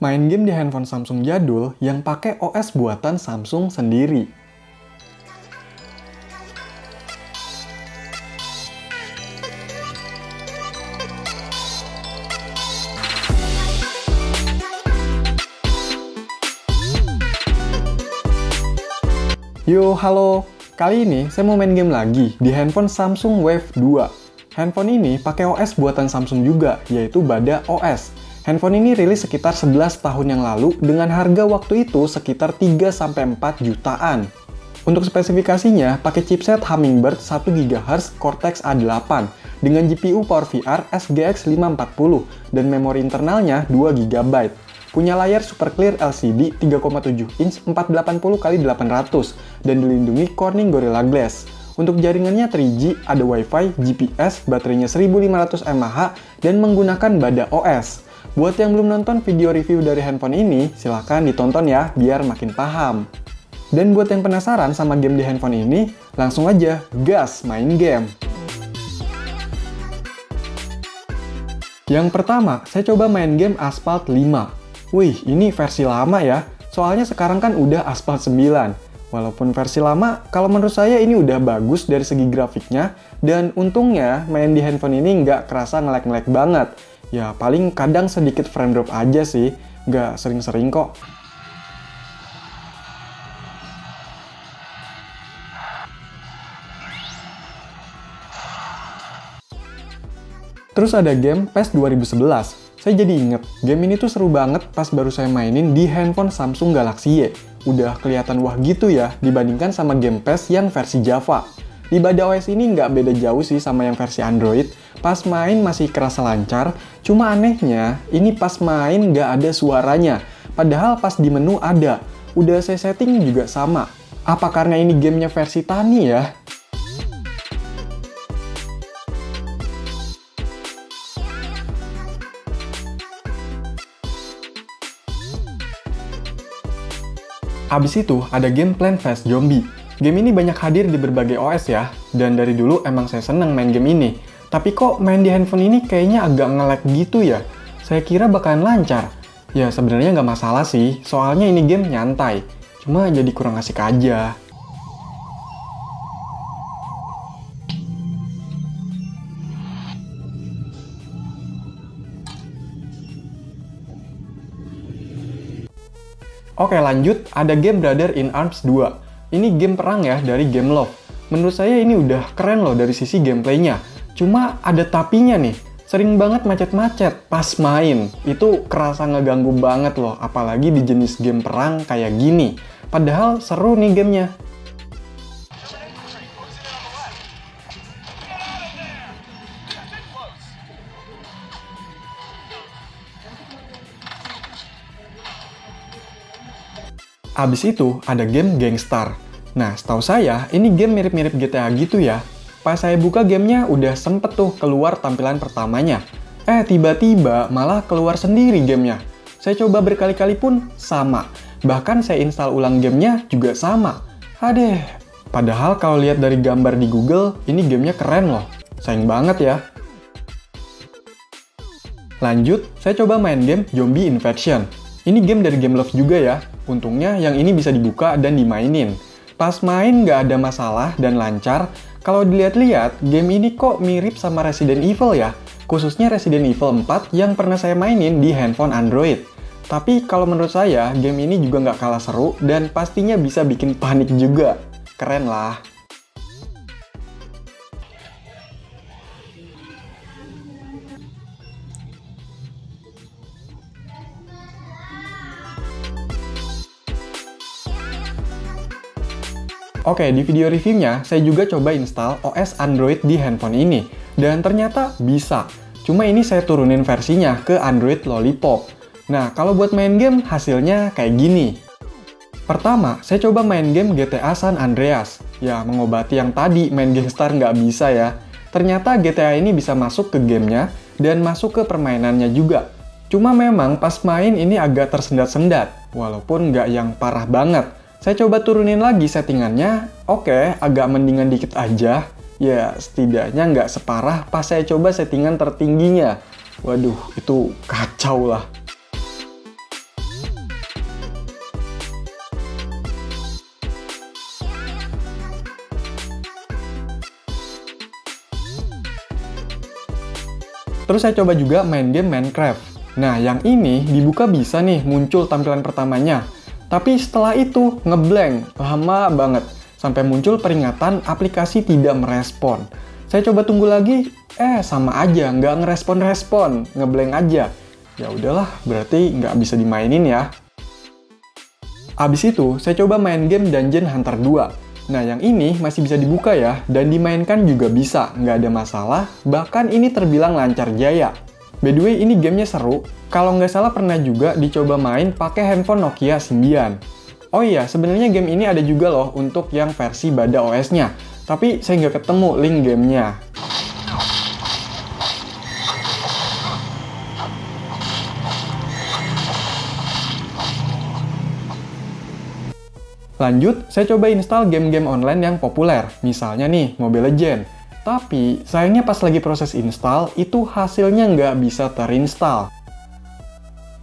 Main game di handphone Samsung jadul yang pakai OS buatan Samsung sendiri. Yo, halo. Kali ini saya mau main game lagi di handphone Samsung Wave 2. Handphone ini pakai OS buatan Samsung juga, yaitu Bada OS. Handphone ini rilis sekitar 11 tahun yang lalu dengan harga waktu itu sekitar 3-4 jutaan. Untuk spesifikasinya, pakai chipset Hummingbird 1 GHz Cortex A8 dengan GPU PowerVR SGX 540 dan memori internalnya 2 GB. Punya layar super clear LCD 3,7 inch 480x800 dan dilindungi Corning Gorilla Glass. Untuk jaringannya 3G, ada Wi-Fi, GPS, baterainya 1500 mAh, dan menggunakan Bada OS. Buat yang belum nonton video review dari handphone ini, silahkan ditonton ya, biar makin paham. Dan buat yang penasaran sama game di handphone ini, langsung aja gas main game. Yang pertama, saya coba main game Asphalt 5. Wih, ini versi lama ya, soalnya sekarang kan udah Asphalt 9. Walaupun versi lama, kalau menurut saya ini udah bagus dari segi grafiknya, dan untungnya main di handphone ini nggak kerasa nge-lag banget. Ya, paling kadang sedikit frame drop aja sih, nggak sering-sering kok. Terus ada game PES 2011. Saya jadi inget, game ini tuh seru banget pas baru saya mainin di handphone Samsung Galaxy Y. Udah kelihatan wah gitu ya, dibandingkan sama game PES yang versi Java. Di Bada OS ini nggak beda jauh sih sama yang versi Android. Pas main masih kerasa lancar, cuma anehnya, ini pas main nggak ada suaranya. Padahal pas di menu ada. Udah saya setting juga sama. Apa karena ini gamenya versi Tani ya? Abis itu, ada game Plant vs Zombie. Game ini banyak hadir di berbagai OS ya, dan dari dulu emang saya seneng main game ini. Tapi kok main di handphone ini kayaknya agak nge-lag gitu ya? Saya kira bakalan lancar. Ya sebenarnya nggak masalah sih, soalnya ini game nyantai. Cuma jadi kurang asik aja. Oke lanjut, ada game Brother in Arms 2. Ini game perang ya dari Gameloft. Menurut saya ini udah keren loh dari sisi gameplaynya. Cuma ada tapinya nih, sering banget macet-macet pas main. Itu kerasa ngeganggu banget loh, apalagi di jenis game perang kayak gini. Padahal seru nih gamenya. Abis itu, ada game Gangstar. Nah, setahu saya, ini game mirip-mirip GTA gitu ya. Pas saya buka gamenya, udah sempet tuh keluar tampilan pertamanya. Tiba-tiba malah keluar sendiri gamenya. Saya coba berkali-kali pun sama. Bahkan saya install ulang gamenya juga sama. Adeh, padahal kalau lihat dari gambar di Google, ini gamenya keren loh. Sayang banget ya. Lanjut, saya coba main game Zombie Infection. Ini game dari Gameloft juga ya. Untungnya yang ini bisa dibuka dan dimainin. Pas main nggak ada masalah dan lancar. Kalau dilihat-lihat, game ini kok mirip sama Resident Evil ya. Khususnya Resident Evil 4 yang pernah saya mainin di handphone Android. Tapi kalau menurut saya, game ini juga nggak kalah seru dan pastinya bisa bikin panik juga. Keren lah. Oke, di video reviewnya, saya juga coba install OS Android di handphone ini. Dan ternyata bisa. Cuma ini saya turunin versinya ke Android Lollipop. Nah, kalau buat main game, hasilnya kayak gini. Pertama, saya coba main game GTA San Andreas. Ya, mengobati yang tadi main Gangstar nggak bisa ya. Ternyata GTA ini bisa masuk ke gamenya dan masuk ke permainannya juga. Cuma memang pas main ini agak tersendat-sendat, walaupun nggak yang parah banget. Saya coba turunin lagi settingannya, oke, agak mendingan dikit aja. Ya, setidaknya nggak separah pas saya coba settingan tertingginya. Waduh, itu kacau lah. Terus saya coba juga main game Minecraft. Nah, yang ini dibuka bisa nih muncul tampilan pertamanya. Tapi setelah itu ngeblank, lama banget. Sampai muncul peringatan aplikasi tidak merespon. Saya coba tunggu lagi, sama aja, nggak ngerespon-respon, ngeblank aja. Ya udahlah, berarti nggak bisa dimainin ya. Abis itu, saya coba main game Dungeon Hunter 2. Nah, yang ini masih bisa dibuka ya, dan dimainkan juga bisa, nggak ada masalah, bahkan ini terbilang lancar jaya. By the way, ini gamenya seru, kalau nggak salah pernah juga dicoba main pakai handphone Nokia Symbian. Oh iya, sebenarnya game ini ada juga loh untuk yang versi Bada OS-nya, tapi saya nggak ketemu link gamenya. Lanjut, saya coba install game-game online yang populer, misalnya nih, Mobile Legends. Tapi, sayangnya pas lagi proses install, itu hasilnya nggak bisa terinstall.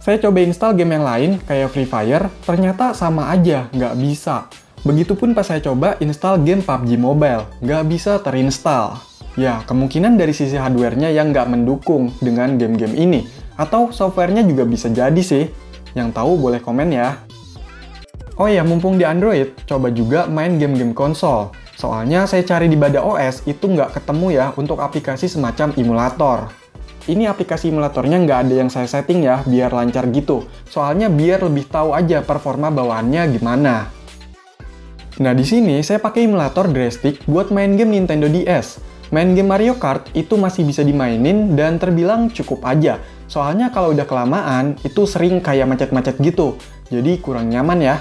Saya coba install game yang lain, kayak Free Fire, ternyata sama aja, nggak bisa. Begitupun pas saya coba install game PUBG Mobile, nggak bisa terinstall. Ya, kemungkinan dari sisi hardware-nya yang nggak mendukung dengan game-game ini. Atau software-nya juga bisa jadi sih. Yang tahu boleh komen ya. Oh iya, mumpung di Android, coba juga main game-game konsol. Soalnya saya cari di Bada OS, itu nggak ketemu ya untuk aplikasi semacam emulator. Ini aplikasi emulatornya nggak ada yang saya setting ya, biar lancar gitu. Soalnya biar lebih tahu aja performa bawaannya gimana. Nah, di sini saya pakai emulator Drastic buat main game Nintendo DS. Main game Mario Kart itu masih bisa dimainin dan terbilang cukup aja. Soalnya kalau udah kelamaan, itu sering kayak macet-macet gitu. Jadi kurang nyaman ya.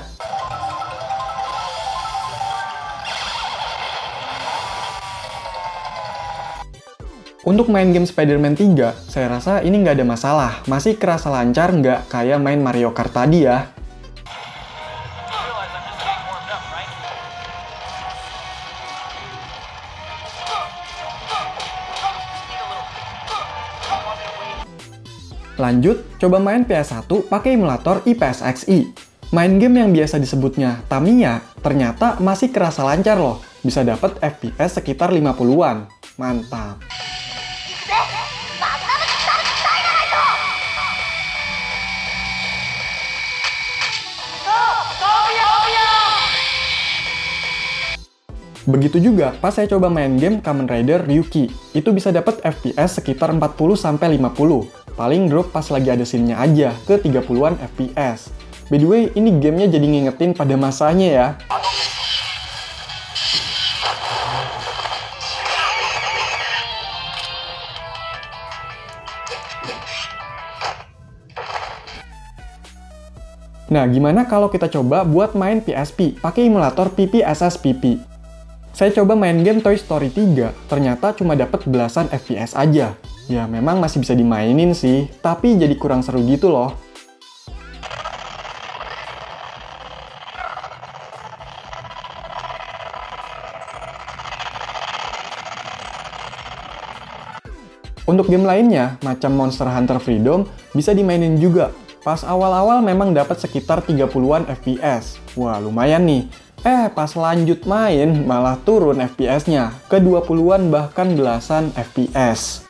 Untuk main game Spider-Man 3, saya rasa ini nggak ada masalah. Masih kerasa lancar, nggak kayak main Mario Kart tadi ya. Lanjut, coba main PS1 pakai emulator IPSXi. Main game yang biasa disebutnya Tamiya, ternyata masih kerasa lancar loh. Bisa dapat FPS sekitar 50-an. Mantap. Begitu juga pas saya coba main game Kamen Rider Ryuki. Itu bisa dapat FPS sekitar 40-50. Paling drop pas lagi ada scene-nya aja, ke 30-an FPS. By the way, ini gamenya jadi ngingetin pada masanya ya. Nah, gimana kalau kita coba buat main PSP pakai emulator PPSSPP? Saya coba main game Toy Story 3, ternyata cuma dapat belasan FPS aja. Ya memang masih bisa dimainin sih, tapi jadi kurang seru gitu loh. Untuk game lainnya, macam Monster Hunter Freedom, bisa dimainin juga. Pas awal-awal memang dapat sekitar 30-an FPS. Wah, lumayan nih. Pas lanjut main, malah turun FPS-nya ke 20-an bahkan belasan FPS.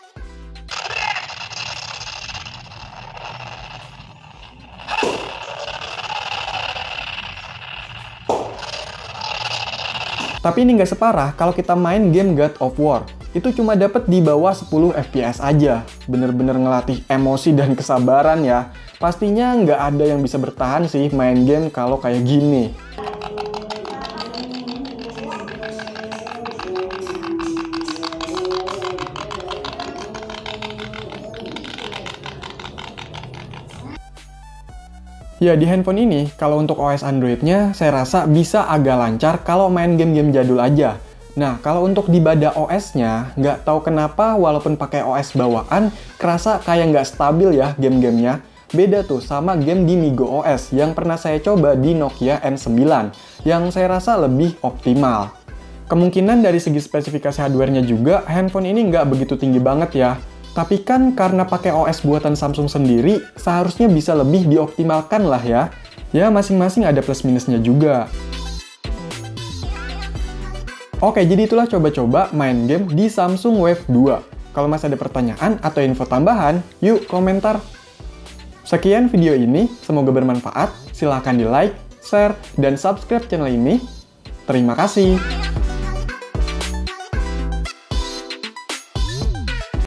Tapi ini nggak separah kalau kita main game God of War. Itu cuma dapat di bawah 10 FPS aja. Bener-bener ngelatih emosi dan kesabaran ya. Pastinya nggak ada yang bisa bertahan sih main game kalau kayak gini. Ya, di handphone ini, kalau untuk OS Android-nya, saya rasa bisa agak lancar kalau main game-game jadul aja. Nah, kalau untuk di Bada OS-nya, nggak tahu kenapa walaupun pakai OS bawaan, kerasa kayak nggak stabil ya game-gamenya. Beda tuh sama game di Migo OS yang pernah saya coba di Nokia N9, yang saya rasa lebih optimal. Kemungkinan dari segi spesifikasi hardware-nya juga, handphone ini nggak begitu tinggi banget ya. Tapi kan karena pakai OS buatan Samsung sendiri, seharusnya bisa lebih dioptimalkan lah ya. Ya, masing-masing ada plus minusnya juga. Oke, jadi itulah coba-coba main game di Samsung Wave 2. Kalau masih ada pertanyaan atau info tambahan, yuk komentar. Sekian video ini, semoga bermanfaat. Silahkan di like, share, dan subscribe channel ini. Terima kasih.